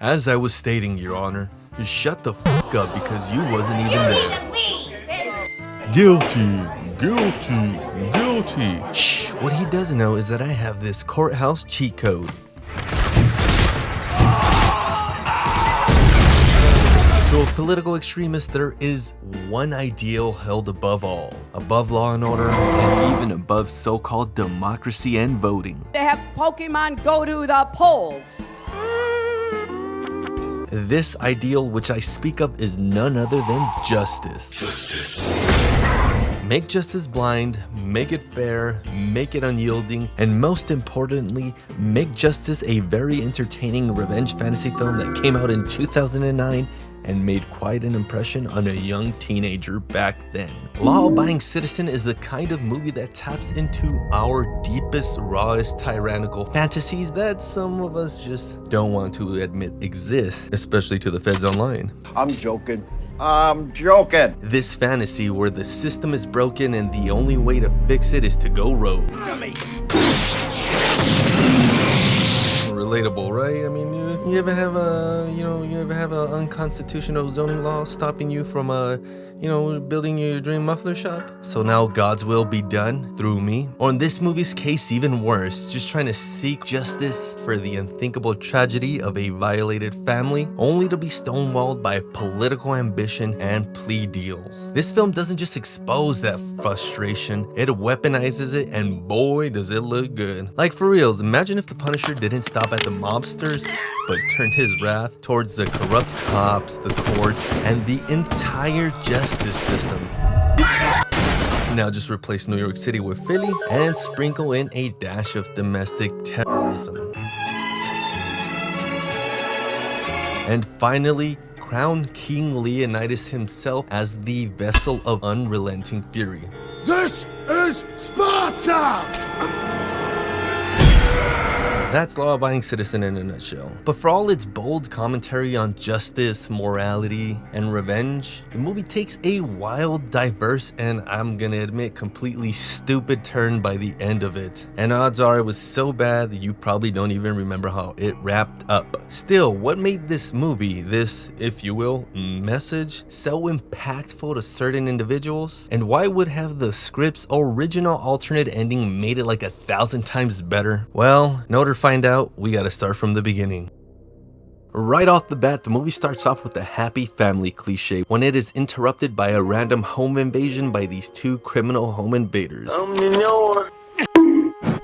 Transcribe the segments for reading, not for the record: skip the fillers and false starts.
As I was stating, Your Honor, just shut the f*** up because you wasn't even there. Guilty, guilty, guilty. Shh, what he doesn't know is that I have this courthouse cheat code. To a political extremist, there is one ideal held above all, above law and order, and even above so-called democracy and voting. They have Pokemon go to the polls. This ideal which I speak of is none other than justice. Make justice blind, make it fair, make it unyielding, and most importantly, make justice a very entertaining revenge fantasy film that came out in 2009 and made quite an impression on a young teenager back then. Law-Abiding Citizen is the kind of movie that taps into our deepest, rawest, tyrannical fantasies that some of us just don't want to admit exist, especially to the feds online. I'm joking. I'm joking. This fantasy where the system is broken and the only way to fix it is to go rogue. Relatable, right? I mean, you ever have a unconstitutional zoning law stopping you from building your dream muffler shop? So now God's will be done through me. Or in this movie's case, even worse, just trying to seek justice for the unthinkable tragedy of a violated family, only to be stonewalled by political ambition and plea deals. This film doesn't just expose that frustration, it weaponizes it, and boy does it look good. Like for reals, imagine if the Punisher didn't stop at the mobsters, but turned his wrath towards the corrupt cops, the courts, and the entire justice system. Now just replace New York City with Philly and sprinkle in a dash of domestic terrorism. And finally, crown King Leonidas himself as the vessel of unrelenting fury. This is Sparta! That's Law-Abiding Citizen in a nutshell. But for all its bold commentary on justice, morality, and revenge, the movie takes a wild, diverse, and I'm gonna admit completely stupid turn by the end of it. And odds are it was so bad that you probably don't even remember how it wrapped up. Still, what made this movie, this, if you will, message, so impactful to certain individuals? And why would have the script's original alternate ending made it like 1,000 times better? Well, in order to find out, we gotta start from the beginning. Right off the bat, the movie starts off with a happy family cliche when it is interrupted by a random home invasion by these two criminal home invaders.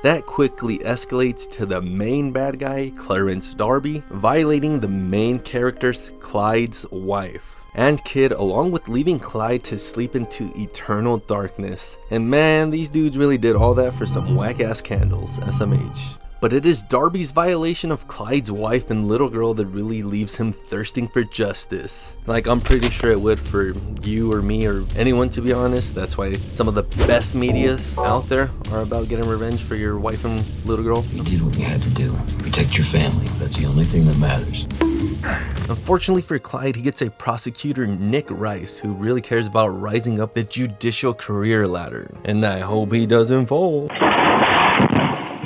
That quickly escalates to the main bad guy, Clarence Darby, violating the main character's Clyde's wife and kid, along with leaving Clyde to sleep into eternal darkness. And man, these dudes really did all that for some whack-ass candles, SMH. But it is Darby's violation of Clyde's wife and little girl that really leaves him thirsting for justice. Like, I'm pretty sure it would for you or me or anyone, to be honest. That's why some of the best medias out there are about getting revenge for your wife and little girl. You did what you had to do. Protect your family. That's the only thing that matters. Unfortunately for Clyde, he gets a prosecutor, Nick Rice, who really cares about rising up the judicial career ladder. And I hope he doesn't fall.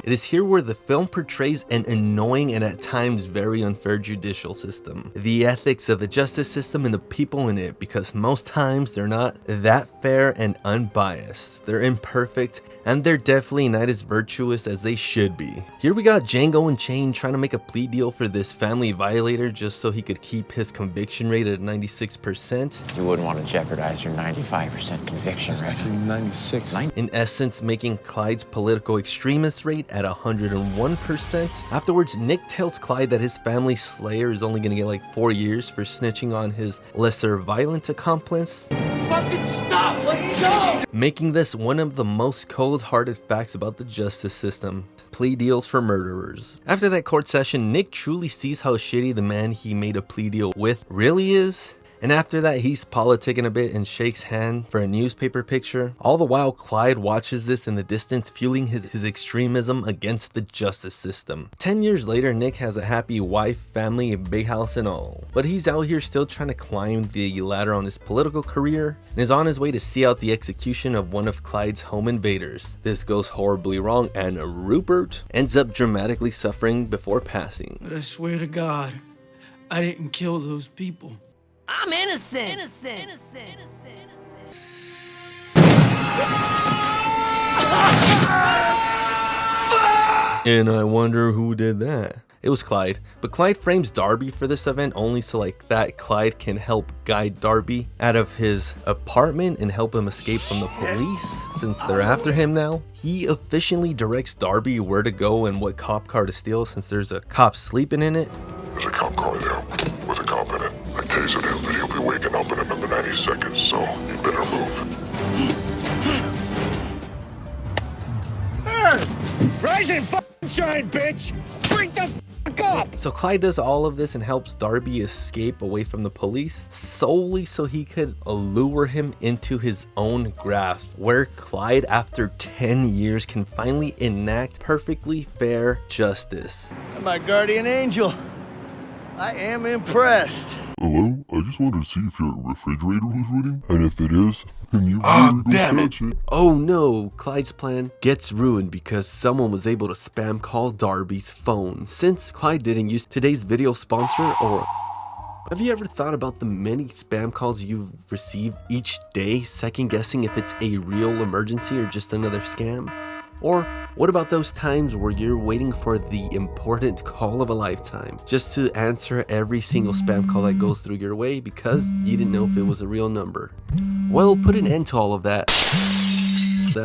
It is here where the film portrays an annoying and at times very unfair judicial system. The ethics of the justice system and the people in it, because most times they're not that fair and unbiased. They're imperfect, and they're definitely not as virtuous as they should be. Here we got Django Unchained trying to make a plea deal for this family violator just so he could keep his conviction rate at 96%. You wouldn't want to jeopardize your 95% conviction rate. It's actually 96. In essence, making Clyde's political extremist rate at 101%. Afterwards, Nick tells Clyde that his family slayer is only gonna get like 4 years for snitching on his lesser violent accomplice. Fucking stop! Let's go! Making this one of the most cold-hearted facts about the justice system. Plea deals for murderers. After that court session, Nick truly sees how shitty the man he made a plea deal with really is. And after that, he's politicking a bit and shakes hand for a newspaper picture. All the while, Clyde watches this in the distance, fueling his extremism against the justice system. 10 years later, Nick has a happy wife, family, a big house and all. But he's out here still trying to climb the ladder on his political career and is on his way to see out the execution of one of Clyde's home invaders. This goes horribly wrong and Rupert ends up dramatically suffering before passing. But I swear to God, I didn't kill those people. I'm innocent. And I wonder who did that. It was Clyde, but Clyde frames Darby for this event only so like that Clyde can help guide Darby out of his apartment and help him escape from the police since they're after him now. He efficiently directs Darby where to go and what cop car to steal since there's a cop sleeping in it. There's a cop car there with a cop in it. I tasered him, but he'll be waking up in another 90 seconds, so you better move. Rise and shine, bitch! Break the up! So Clyde does all of this and helps Darby escape away from the police solely so he could lure him into his own grasp, where Clyde, after 10 years, can finally enact perfectly fair justice. My guardian angel. I am impressed. Hello? I just wanted to see if your refrigerator was running, and if it is, then you really go catch it. Oh no, Clyde's plan gets ruined because someone was able to spam call Darby's phone. Since Clyde didn't use today's video sponsor, or have you ever thought about the many spam calls you've received each day, second guessing if it's a real emergency or just another scam? Or what about those times where you're waiting for the important call of a lifetime just to answer every single spam call that goes through your way because you didn't know if it was a real number? Well, put an end to all of that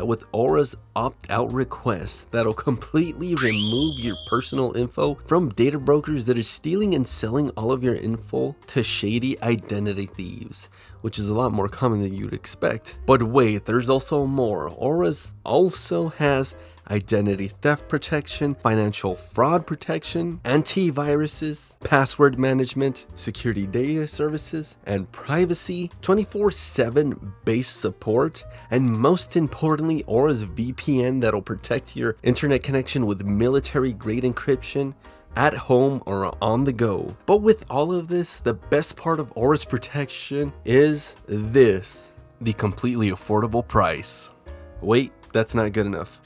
with Aura's opt-out request that'll completely remove your personal info from data brokers that are stealing and selling all of your info to shady identity thieves, which is a lot more common than you'd expect. But wait, there's also more. Aura's also has identity theft protection, financial fraud protection, antiviruses, password management, security data services, and privacy, 24/7 base support, and most importantly, Aura's VPN that'll protect your internet connection with military-grade encryption at home or on the go. But with all of this, the best part of Aura's protection is this: the completely affordable price. Wait, that's not good enough.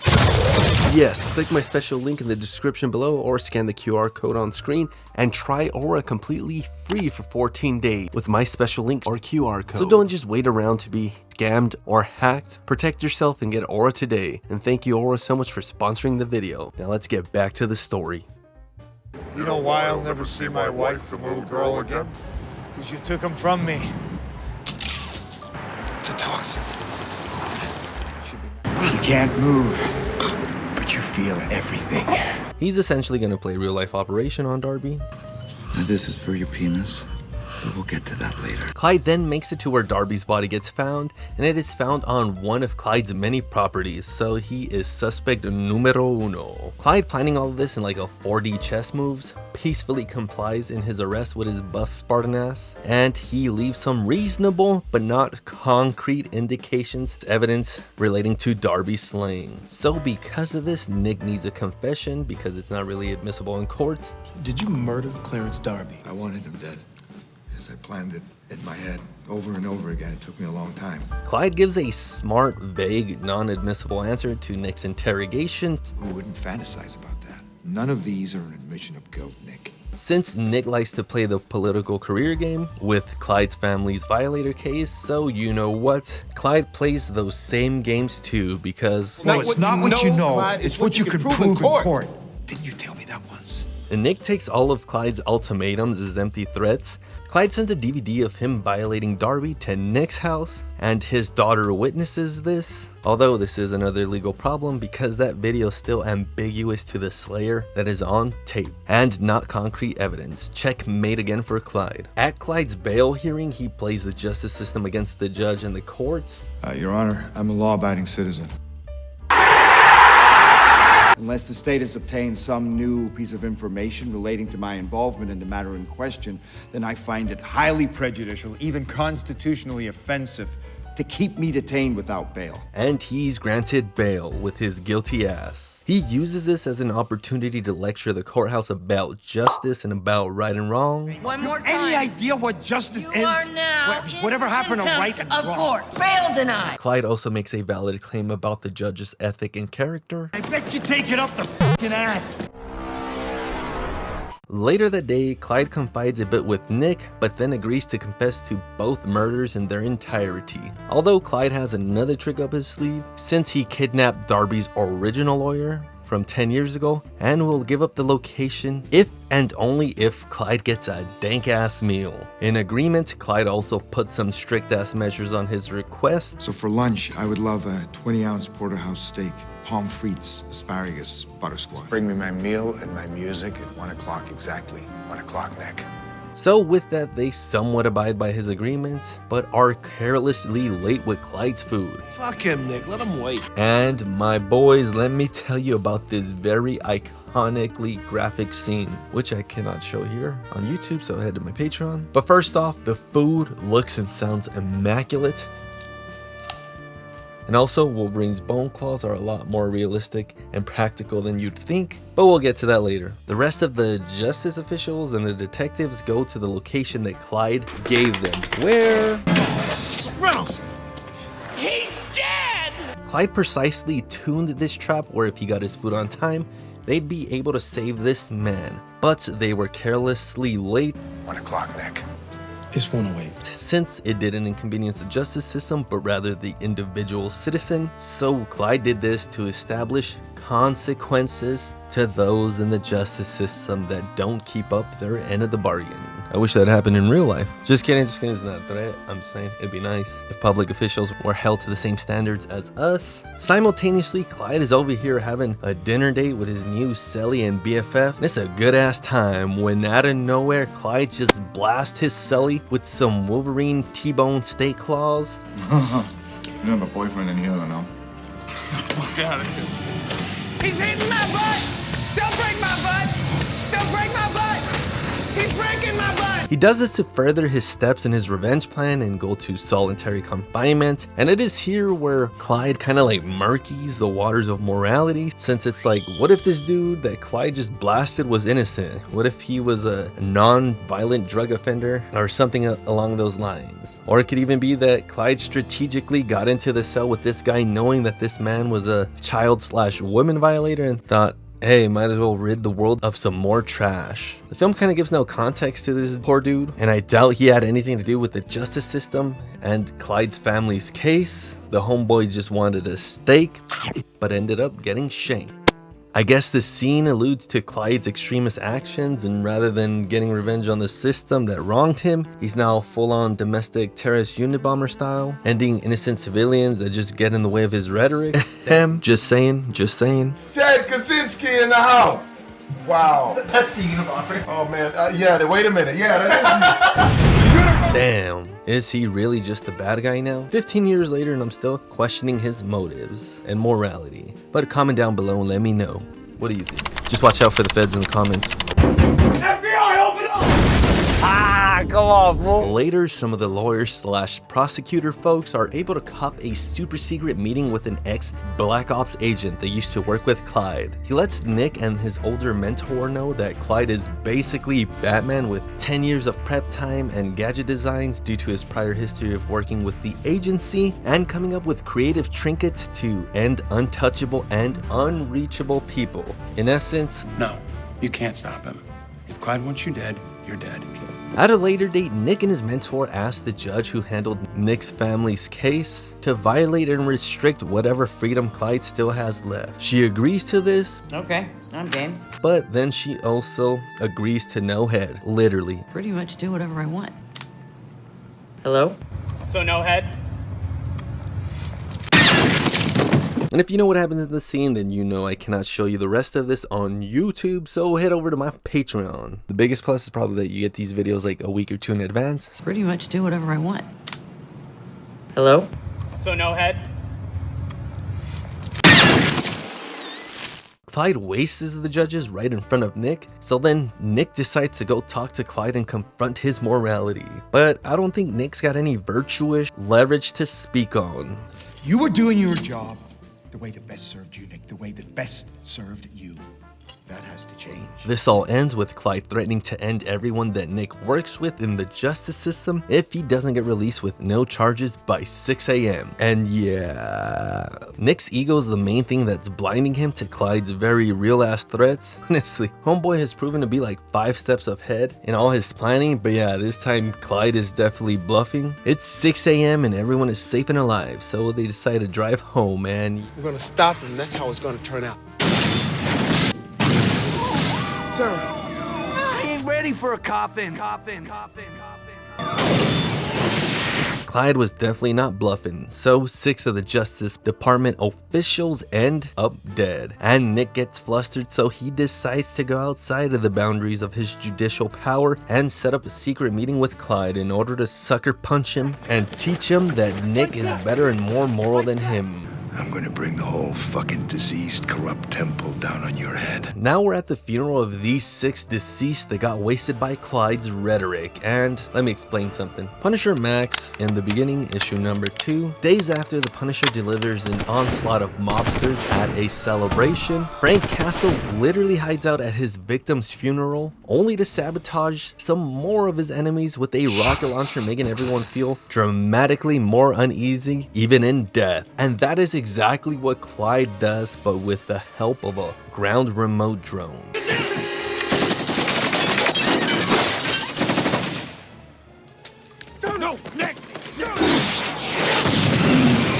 Yes, click my special link in the description below or scan the QR code on screen and try Aura completely free for 14 days with my special link or QR code. So don't just wait around to be scammed or hacked. Protect yourself and get Aura today. And thank you, Aura, so much for sponsoring the video. Now let's get back to the story. You know why I'll never see my wife and little girl again? Because you took them from me. It's a toxin. You can't move, but you feel everything. He's essentially going to play real life Operation on Darby. Now this is for your penis, but we'll get to that later. Clyde then makes it to where Darby's body gets found, and it is found on one of Clyde's many properties, so he is suspect numero uno. Clyde, planning all of this in like a 4D chess moves, peacefully complies in his arrest with his buff Spartan ass, and he leaves some reasonable but not concrete indications, evidence relating to Darby's slaying. So because of this, Nick needs a confession because it's not really admissible in court. Did you murder Clarence Darby? I wanted him dead. Yes, I planned it in my head over and over again. It took me a long time. Clyde gives a smart, vague, non-admissible answer to Nick's interrogation. Who wouldn't fantasize about that? None of these are an admission of guilt, Nick. Since Nick likes to play the political career game with Clyde's family's violator case, so you know what? Clyde plays those same games too because... No, it's not what you know, it's what you can prove in court. Didn't you tell me that once? And Nick takes all of Clyde's ultimatums as empty threats. Clyde sends a DVD of him violating Darby to Nick's house, and his daughter witnesses this. Although this is another legal problem because that video is still ambiguous to the slayer that is on tape and not concrete evidence. Checkmate again for Clyde. At Clyde's bail hearing, he plays the justice system against the judge and the courts. Your Honor, I'm a law-abiding citizen. Unless the state has obtained some new piece of information relating to my involvement in the matter in question, then I find it highly prejudicial, even constitutionally offensive, to keep me detained without bail. And he's granted bail with his guilty ass. He uses this as an opportunity to lecture the courthouse about justice and about right and wrong. One more time. Any idea what justice You is? are now Whatever happened to right and of wrong? court. Bail denied. Clyde also makes a valid claim about the judge's ethic and character. I bet you take it up the f***ing ass. Later that day, Clyde confides a bit with Nick, but then agrees to confess to both murders in their entirety. Although Clyde has another trick up his sleeve, since he kidnapped Darby's original lawyer from 10 years ago, and will give up the location if and only if Clyde gets a dank ass meal. In agreement, Clyde also put some strict ass measures on his request. So for lunch, I would love a 20-ounce porterhouse steak, pommes frites, asparagus, butter squash. Bring me my meal and my music at 1 o'clock exactly. 1 o'clock, Nick. So with that, they somewhat abide by his agreements, but are carelessly late with Clyde's food. Fuck him, Nick. Let him wait. And my boys, let me tell you about this very iconically graphic scene, which I cannot show here on YouTube, so head to my Patreon. But first off, the food looks and sounds immaculate. And also, Wolverine's bone claws are a lot more realistic and practical than you'd think, but we'll get to that later. The rest of the justice officials and the detectives go to the location that Clyde gave them, where... Reynolds! He's dead! Clyde precisely tuned this trap where if he got his food on time, they'd be able to save this man. But they were carelessly late. 1 o'clock, Nick. Just wanna wait. Since it didn't inconvenience the justice system, but rather the individual citizen. So Clyde did this to establish consequences to those in the justice system that don't keep up their end of the bargain. I wish that happened in real life. Just kidding, it's not a threat. I'm just saying it'd be nice if public officials were held to the same standards as us. Simultaneously, Clyde is over here having a dinner date with his new cellie and BFF. And it's a good ass time when out of nowhere, Clyde just blasts his cellie with some Wolverine T-bone steak claws. You have a boyfriend in here, I know. Fuck out of here. He's hitting my butt! Don't break my butt! Don't break my butt! He's breaking my butt! He does this to further his steps in his revenge plan and go to solitary confinement. And it is here where Clyde kind of like murkies the waters of morality, since it's like, what if this dude that Clyde just blasted was innocent? What if he was a non-violent drug offender or something along those lines? Or it could even be that Clyde strategically got into the cell with this guy knowing that this man was a child/woman violator and thought, hey, might as well rid the world of some more trash. The film kind of gives no context to this poor dude, and I doubt he had anything to do with the justice system and Clyde's family's case. The homeboy just wanted a steak, but ended up getting shanked. I guess the scene alludes to Clyde's extremist actions, and rather than getting revenge on the system that wronged him, he's now full-on domestic terrorist Unabomber style, ending innocent civilians that just get in the way of his rhetoric. Just saying. Ted Kaczynski in the house! Wow. That's the Unabomber. Oh, man. Yeah, wait a minute. Yeah, that is... Damn, is he really just the bad guy now? 15 years later and I'm still questioning his motives and morality. But comment down below and let me know. What do you think? Just watch out for the feds in the comments. FBI, open up! Ah, come on, fool. Later, some of the lawyer/prosecutor folks are able to cop a super secret meeting with an ex-Black Ops agent that used to work with Clyde. He lets Nick and his older mentor know that Clyde is basically Batman with 10 years of prep time and gadget designs due to his prior history of working with the agency and coming up with creative trinkets to end untouchable and unreachable people. In essence, No, you can't stop him. If Clyde wants you dead, you're dead. at a later date, Nick and his mentor asked the judge who handled Nick's family's case to violate and restrict whatever freedom Clyde still has left. She agrees to this, Okay, I'm game. but then she also agrees to no head, literally. Pretty much do whatever I want. Hello? So no head? And if you know what happens in the scene, then you know I cannot show you the rest of this on YouTube, so head over to my Patreon. The biggest plus is probably that you get these videos like a week or two in advance. Pretty much do whatever I want. Hello? So no head? Clyde wastes the judges right in front of Nick, so then Nick decides to go talk to Clyde and confront his morality. But I don't think Nick's got any virtuous leverage to speak on. You were doing your job the way that best served you, Nick, the way that best served you. That has to change. This all ends with Clyde threatening to end everyone that Nick works with in the justice system if he doesn't get released with no charges by 6 a.m. And yeah, Nick's ego is the main thing that's blinding him to Clyde's very real ass threats. Honestly, homeboy has proven to be like 5 steps ahead in all his planning, but yeah, this time Clyde is definitely bluffing. It's 6 a.m. and everyone is safe and alive, so they decide to drive home and we're gonna stop him. That's how it's gonna turn out. Sir, I ain't ready for a coffin. Clyde was definitely not bluffing, so 6 of the Justice Department officials end up dead. And Nick gets flustered, so he decides to go outside of the boundaries of his judicial power and set up a secret meeting with Clyde in order to sucker punch him and teach him that Nick is better and more moral than him. I'm gonna bring the whole fucking diseased, corrupt temple down on your head. Now we're at the funeral of these 6 deceased that got wasted by Clyde's rhetoric, and let me explain something. Punisher Max, in the beginning, issue number 2, days after the Punisher delivers an onslaught of mobsters at a celebration, Frank Castle literally hides out at his victim's funeral, only to sabotage some more of his enemies with a rocket launcher, making everyone feel dramatically more uneasy, even in death. And that is exactly what Clyde does, but with the help of a ground remote drone. No, Nick!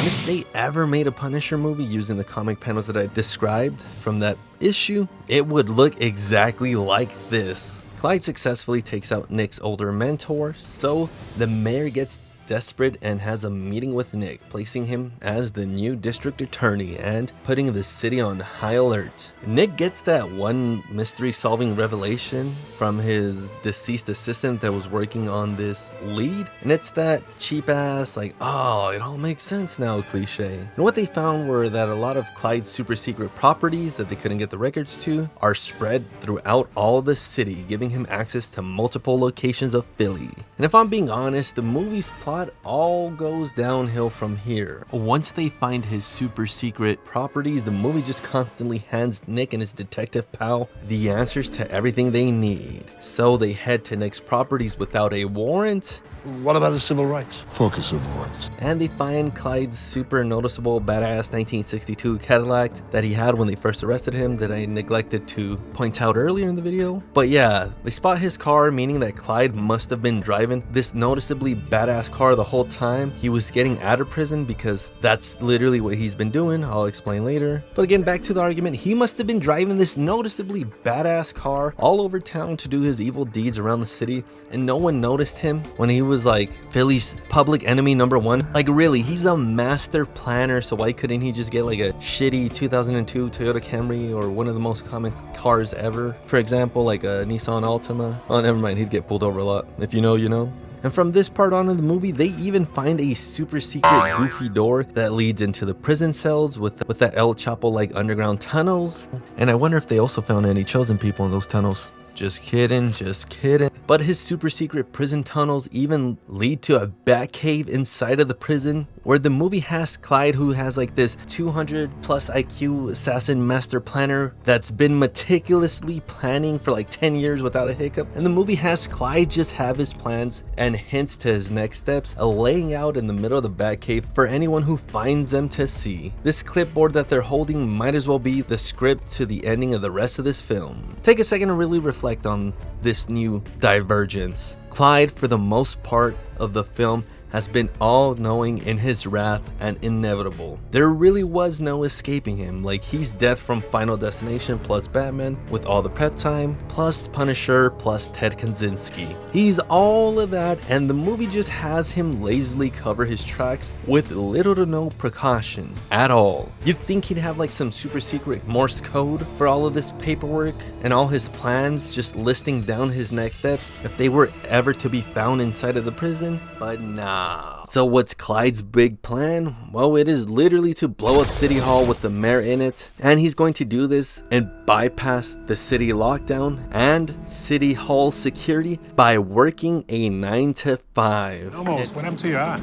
If they ever made a Punisher movie using the comic panels that I described from that issue, it would look exactly like this. Clyde successfully takes out Nick's older mentor, so the mayor gets desperate and has a meeting with Nick, placing him as the new district attorney and putting the city on high alert. Nick gets that one mystery-solving revelation from his deceased assistant that was working on this lead, and it's that cheap-ass, like, oh, it all makes sense now cliche. And what they found were that a lot of Clyde's super-secret properties that they couldn't get the records to are spread throughout all the city, giving him access to multiple locations of Philly. And if I'm being honest, the movie's plot all goes downhill from here. Once they find his super secret properties, the movie just constantly hands Nick and his detective pal the answers to everything they need. So they head to Nick's properties without a warrant. What about his civil rights? Fuck his civil rights. And they find Clyde's super noticeable badass 1962 Cadillac that he had when they first arrested him that I neglected to point out earlier in the video. But yeah, they spot his car, meaning that Clyde must have been driving this noticeably badass car the whole time he was getting out of prison, because that's literally what he's been doing. I'll explain later. But again, back to the argument, he must have been driving this noticeably badass car all over town to do his evil deeds around the city, and no one noticed him when he was like Philly's public enemy #1. Like really, he's a master planner, so why couldn't he just get like a shitty 2002 Toyota Camry or one of the most common cars ever? For example, like a Nissan Altima. Oh, never mind, he'd get pulled over a lot. If you know, you know. And from this part on in the movie, they even find a super secret goofy door that leads into the prison cells with that El Chapo like underground tunnels. And I wonder if they also found any chosen people in those tunnels. Just kidding, just kidding. But his super secret prison tunnels even lead to a bat cave inside of the prison, where the movie has Clyde, who has like this 200 plus IQ assassin master planner that's been meticulously planning for like 10 years without a hiccup. And the movie has Clyde just have his plans and hints to his next steps, laying out in the middle of the bat cave for anyone who finds them to see. This clipboard that they're holding might as well be the script to the ending of the rest of this film. Take a second to really reflect on this new divergence. Clyde, for the most part of the film, has been all-knowing in his wrath and inevitable. There really was no escaping him. Like, he's Death from Final Destination plus Batman with all the prep time, plus Punisher plus Ted Kaczynski. He's all of that, and the movie just has him lazily cover his tracks with little to no precaution at all. You'd think he'd have like some super secret Morse code for all of this paperwork and all his plans, just listing down his next steps if they were ever to be found inside of the prison, but nah. So what's Clyde's big plan? Well, it is literally to blow up City Hall with the mayor in it, and he's going to do this and bypass the city lockdown and City Hall security by working a 9 to 5. Almost. What happened to your eye?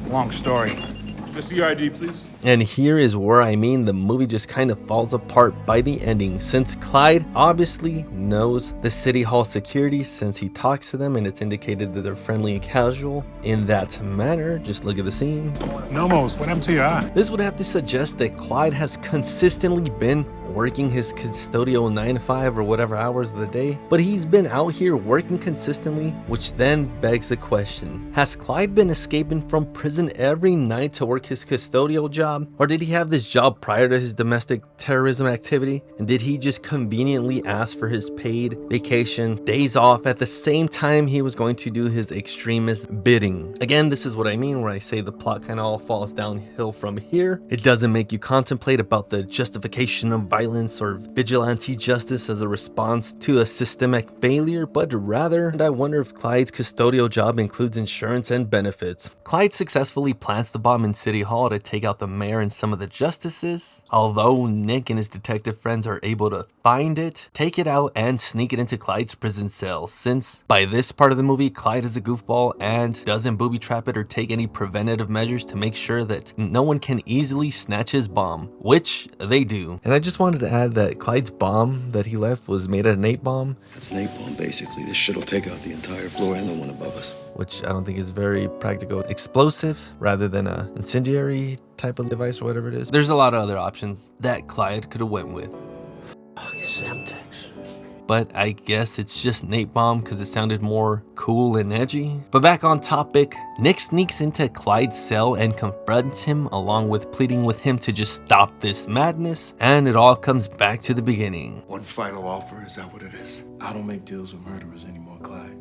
Long story. Mr. Your ID, please. And here is where I mean the movie just kind of falls apart by the ending, since Clyde obviously knows the city hall security since he talks to them and it's indicated that they're friendly and casual in that manner. Just look at the scene. Nomos, what happened to your eye? This would have to suggest that Clyde has consistently been working his custodial 9 to 5 or whatever hours of the day, but he's been out here working consistently, which then begs the question, has Clyde been escaping from prison every night to work his custodial job, or did he have this job prior to his domestic terrorism activity, and did he just conveniently ask for his paid vacation days off at the same time he was going to do his extremist bidding? Again, this is what I mean where I say the plot kind of all falls downhill from here. It doesn't make you contemplate about the justification of violence or vigilante justice as a response to a systemic failure, but rather, and I wonder if Clyde's custodial job includes insurance and benefits. Clyde successfully plants the bomb in City Hall to take out the mayor and some of the justices, although Nick and his detective friends are able to find it, take it out, and sneak it into Clyde's prison cell, since by this part of the movie, Clyde is a goofball and doesn't booby trap it or take any preventative measures to make sure that no one can easily snatch his bomb, which they do. And I just wanted to add that Clyde's bomb that he left was made out of napalm. That's napalm, basically. This shit'll take out the entire floor and the one above us. Which I don't think is very practical. Explosives rather than a incendiary type of device or whatever it is. There's a lot of other options that Clyde could have went with. Fucking Semtex. But I guess it's just napalm because it sounded more cool and edgy. But back on topic, Nick sneaks into Clyde's cell and confronts him, along with pleading with him to just stop this madness, and it all comes back to the beginning. One final offer, is that what it is? I don't make deals with murderers anymore, Clyde.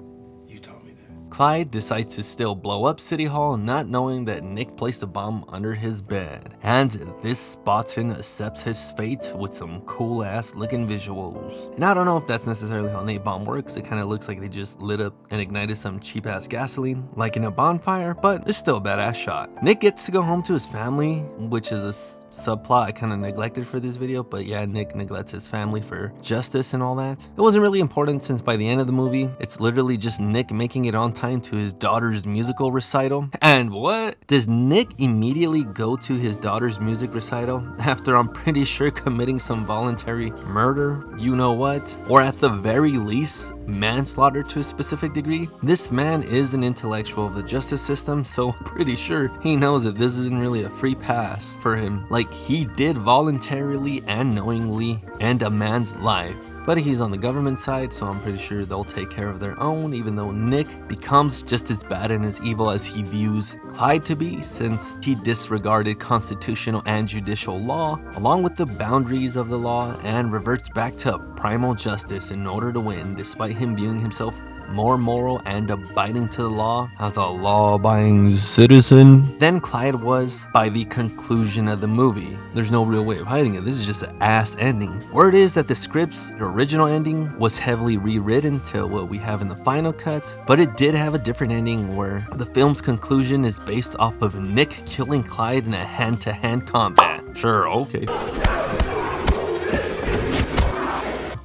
You taught me that. Clyde decides to still blow up City Hall, not knowing that Nick placed a bomb under his bed. And this Spartan accepts his fate with some cool ass looking visuals. And I don't know if that's necessarily how napalm works. It kind of looks like they just lit up and ignited some cheap ass gasoline, like in a bonfire, but it's still a badass shot. Nick gets to go home to his family, which is a subplot I kind of neglected for this video, but yeah, Nick neglects his family for justice and all that. It wasn't really important since by the end of the movie, it's literally just Nick making it on time to his daughter's musical recital. And what? Does Nick immediately go to his daughter's music recital after I'm pretty sure committing some voluntary murder? You know what? Or at the very least, manslaughter to a specific degree? This man is an intellectual of the justice system, so pretty sure he knows that this isn't really a free pass for him. Like, he did voluntarily and knowingly end a man's life. But he's on the government side, so I'm pretty sure they'll take care of their own, even though Nick becomes just as bad and as evil as he views Clyde to be, since he disregarded constitutional and judicial law, along with the boundaries of the law, and reverts back to primal justice in order to win, despite him viewing himself more moral and abiding to the law as a law-abiding citizen than Clyde was by the conclusion of the movie. There's no real way of hiding it. This is just an ass ending. Word is that the script's original ending was heavily rewritten to what we have in the final cut, but it did have a different ending where the film's conclusion is based off of Nick killing Clyde in a hand-to-hand combat. Sure, okay.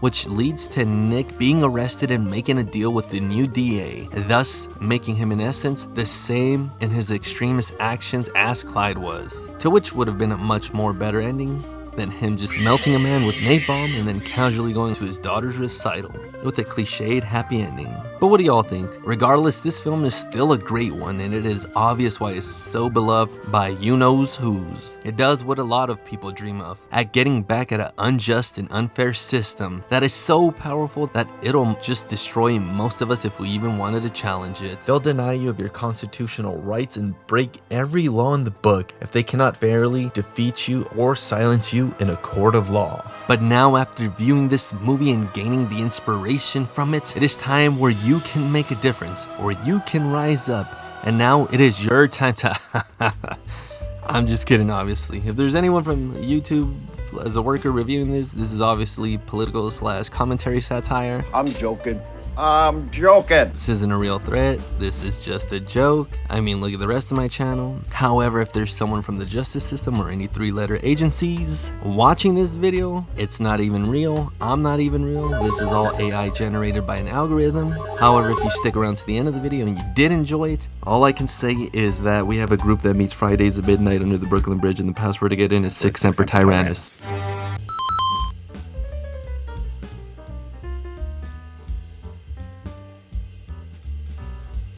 Which leads to Nick being arrested and making a deal with the new DA, thus making him in essence the same in his extremist actions as Clyde was, to which would have been a much more better ending than him just melting a man with napalm and then casually going to his daughter's recital with a cliched happy ending. But what do y'all think? Regardless, this film is still a great one, and it is obvious why it's so beloved by you-knows-who's. It does what a lot of people dream of, at getting back at an unjust and unfair system that is so powerful that it'll just destroy most of us if we even wanted to challenge it. They'll deny you of your constitutional rights and break every law in the book if they cannot fairly defeat you or silence you in a court of law. But now, after viewing this movie and gaining the inspiration from it, it is time where you can make a difference, or you can rise up, and now it is your time to I'm just kidding, obviously. If there's anyone from YouTube as a worker reviewing this is obviously political / commentary satire. I'm joking. I'm joking. This isn't a real threat. This is just a joke. I mean, look at the rest of my channel. However, if there's someone from the justice system or any 3-letter agencies watching this video, it's not even real. I'm not even real. This is all AI generated by an algorithm. However, if you stick around to the end of the video and you did enjoy it, all I can say is that we have a group that meets Fridays at midnight under the Brooklyn Bridge, and the password to get in is 6 Semper Tyrannis.